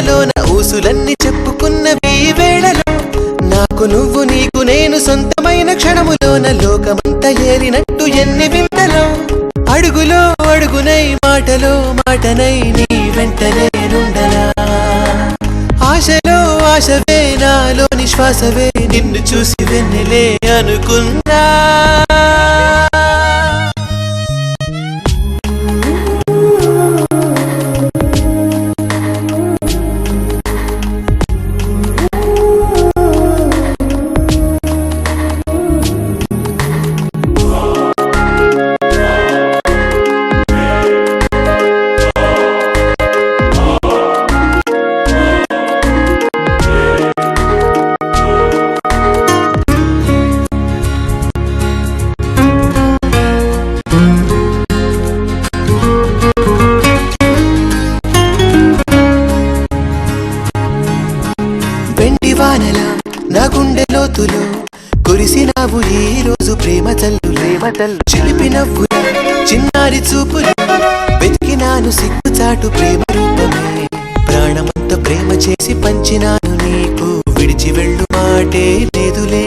ప్రేమలోన ఊసులన్నీ చెప్పుకున్నవి ఈ వేళలో నాకు నువ్వు నీకు నేను సొంతమైన క్షణములోన లోకమంతా ఏలినట్టు ఎన్ని వింతలో అడుగులో అడుగునై మాటలో మాటనై నీ వెంట నేనుండనా ఆశలో ఆశవే నాలో నిశ్వాసవే నిన్ను చూసి వెన్నెలే అనుకున్నా నా గుండె లోతులో కురిసినావు ఈ రోజు ప్రేమ చల్లు చిలిపి నవ్వుల చిన్నారి చూపులు వెతికినాను సిగ్గుచాటు ప్రేమ రూపమే ప్రాణమంత ప్రేమ చేసి పంచినాను నీకు విడిచి వెళ్ళు మాటే లేదులే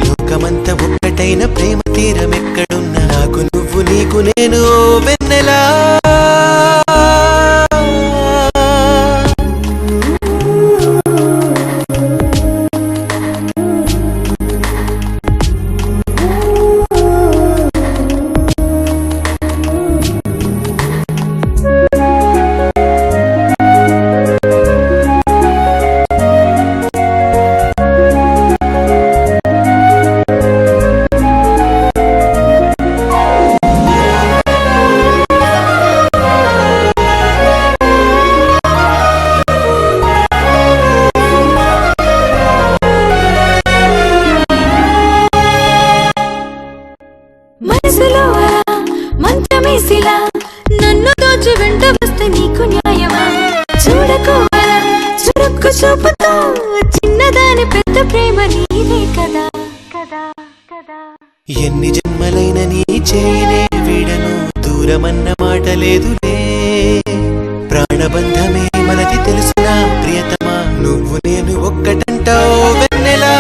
లోకమంత ఒక్కటైన ప్రేమ తీరం ఎక్కడున్నా నాకు నువ్వు నీకు నేను వెన్నెలా నన్ను దోచి వెంట వస్తే నీకు న్యాయమా చూడకోవాలా చురుక్కు చూపుతో చిన్నదాని పెద్ద ప్రేమ నీదే కదా కదా కదా ఎన్ని జన్మలైన నీ చేయనే వీడను దూరమన్న మాట లేదులే ప్రాణబంధమే మనది తెలుసునా ప్రియతమా నువ్వు నేను ఒక్కటంటావు వెన్నెలా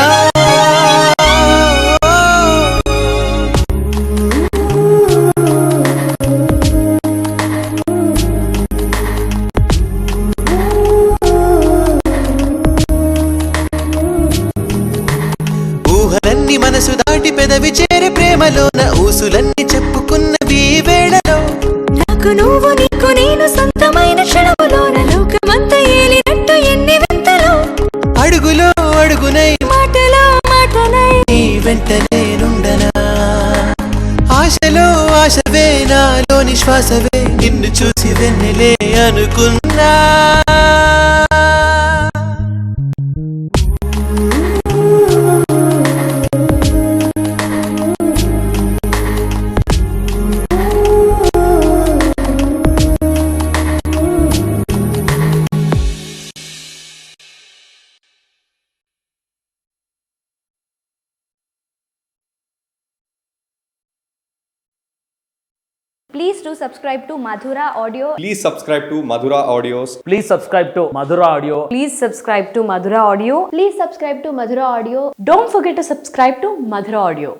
ఊహలన్నీ మనసు దాటి పెదవి చేరే ప్రేమలోన ఊసులన్నీ చెప్పుకున్నవి వేళలో నాకు నువ్వు నీకు నేను సొంతమైన క్షణములోన లోకమంతా ఏలినట్టు ఎన్ని వింతలో అడుగులో అడుగునై మాటలో మాటనై నీ వెంట నేనుండనా ఆశలో ఆశవే నాలో నిశ్వాసవే నిన్ను చూసి వెన్నెలే అనుకున్నా Please do subscribe to Madhura Audio. Please subscribe to Madhura Audios. Please subscribe to Madhura Audio. Please subscribe to Madhura Audio. Please subscribe to Madhura Audio. Don't forget to subscribe to Madhura Audio.